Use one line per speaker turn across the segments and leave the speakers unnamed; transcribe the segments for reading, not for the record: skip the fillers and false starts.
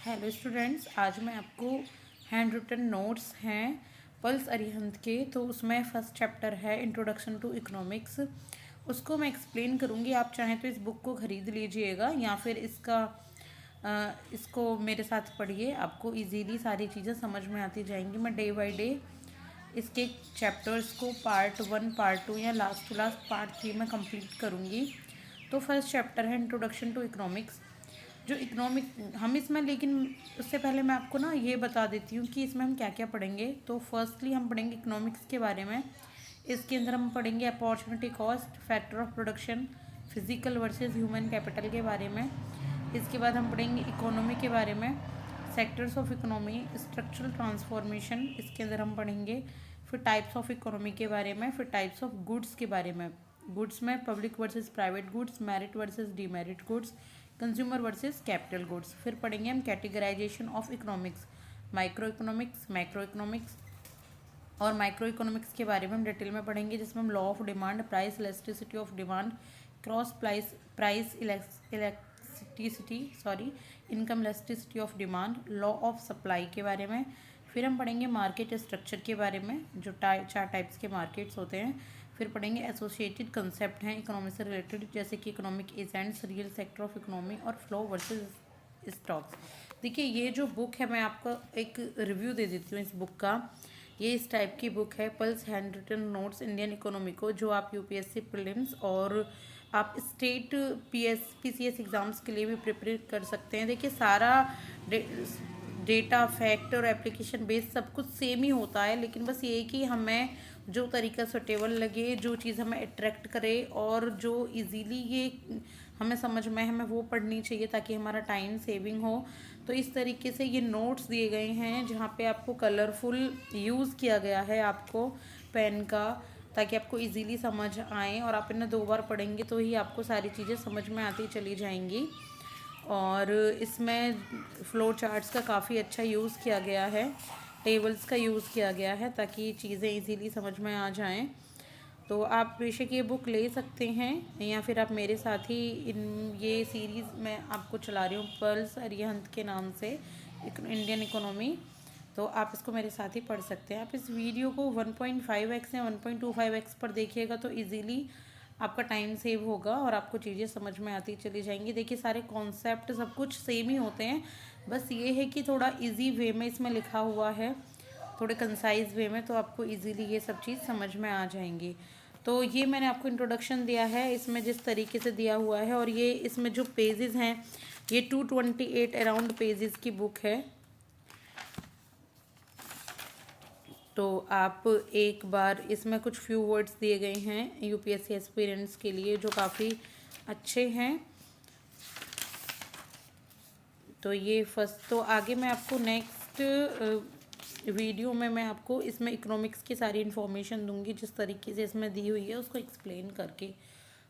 Hello students, आज मैं आपको हैंड रिटन नोट्स हैं पल्स अरिहंत के। तो उसमें फर्स्ट चैप्टर है इंट्रोडक्शन टू इकोनॉमिक्स। उसको मैं एक्सप्लेन करूँगी। आप चाहें तो इस बुक को ख़रीद लीजिएगा या फिर इसको मेरे साथ पढ़िए। आपको इजीली सारी चीज़ें समझ में आती जाएंगी। मैं डे बाय डे इसके चैप्टर्स को पार्ट 1, पार्ट 2 या लास्ट टू लास्ट पार्ट 3 में कंप्लीट करूँगी। तो फर्स्ट चैप्टर है इंट्रोडक्शन टू इकोनॉमिक्स। जो इकोनॉमिक हम इसमें, लेकिन उससे पहले मैं आपको ना ये बता देती हूँ कि इसमें हम क्या क्या पढ़ेंगे। तो फर्स्टली हम पढ़ेंगे इकोनॉमिक्स के बारे में। इसके अंदर हम पढ़ेंगे opportunity cost, factor of production, physical versus human capital के बारे में। इसके बाद हम पढ़ेंगे इकोनॉमी के बारे में, sectors of economy, structural transformation इसके अंदर हम पढ़ेंगे। फिर टाइप्स ऑफ इकोनॉमी के बारे में, फिर टाइप्स ऑफ गुड्स के बारे में। गुड्स में public versus private goods, merit versus demerit goods, consumer versus capital goods. फिर पढ़ेंगे हम categorisation of economics, micro economics, macro economics. और माइक्रो इकोनॉमिक्स के बारे में हम डिटेल में पढ़ेंगे, जिसमें हम law of demand, price elasticity of demand, cross price elasticity income elasticity of demand, law of supply के बारे में। फिर हम पढ़ेंगे मार्केट स्ट्रक्चर के बारे में, जो 4 टाइप्स के मार्केट्स होते हैं। फिर पढ़ेंगे एसोसिएटेड कंसेप्ट हैं इकोनॉमी से रिलेटेड, जैसे कि economic agents, real sector of economy और फ्लो वर्सेस स्टॉक्स। देखिए, ये जो बुक है, मैं आपको एक रिव्यू दे देती हूँ इस बुक का। ये इस टाइप की बुक है, plus hand written notes Indian economy को, जो आप यूपीएससी प्रीलिम्स और आप स्टेट पीसीएस एग्ज़ाम्स के लिए भी प्रिपेयर कर सकते हैं। देखिए, सारा डेटा, फैक्ट और एप्लीकेशन बेस्ड सब कुछ सेम ही होता है, लेकिन बस ये कि हमें जो तरीका सुटेबल लगे, जो चीज़ हमें अट्रैक्ट करे और जो इजीली ये हमें समझ में हमें वो पढ़नी चाहिए, ताकि हमारा टाइम सेविंग हो। तो इस तरीके से ये नोट्स दिए गए हैं, जहाँ पे आपको कलरफुल यूज़ किया गया है आपको पेन का, ताकि आपको इजीली समझ आए। और आप इन्हें 2 बार पढ़ेंगे तो ही आपको सारी चीज़ें समझ में आती चली जाएंगी। और इसमें फ्लो चार्ट्स का काफ़ी अच्छा यूज़ किया गया है, टेबल्स का यूज़ किया गया है, ताकि चीज़ें इजीली समझ में आ जाएं। तो आप बेशक ये बुक ले सकते हैं, या फिर आप मेरे साथ ही ये सीरीज़ मैं आपको चला रही हूँ पल्स अरिहंत के नाम से, इंडियन इकोनॉमी। तो आप इसको मेरे साथ ही पढ़ सकते हैं। आप इस वीडियो को 1.5x या 1.25x पर देखिएगा तो इजीली आपका टाइम सेव होगा और आपको चीज़ें समझ में आती चली जाएंगी। देखिए, सारे कॉन्सेप्ट सब कुछ सेम ही होते हैं, बस ये है कि थोड़ा इजी वे में इसमें लिखा हुआ है, थोड़े कंसाइज वे में, तो आपको इजीली ये सब चीज़ समझ में आ जाएंगी। तो ये मैंने आपको इंट्रोडक्शन दिया है इसमें जिस तरीके से दिया हुआ है। और ये इसमें जो पेजेस हैं, ये 228 अराउंड पेजेस की बुक है। तो आप एक बार, इसमें कुछ फ्यू वर्ड्स दिए गए हैं यूपीएससी एस्पिरेंट्स के लिए, जो काफ़ी अच्छे हैं। तो ये फर्स्ट, तो आगे मैं आपको नेक्स्ट वीडियो में मैं आपको इसमें इकोनॉमिक्स की सारी इन्फॉर्मेशन दूंगी, जिस तरीके से इसमें दी हुई है उसको एक्सप्लेन करके,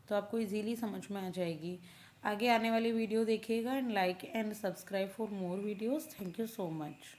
तो आपको इजीली समझ में आ जाएगी। आगे आने वाली वीडियो देखिएगा and like and subscribe for more videos. Thank you so much.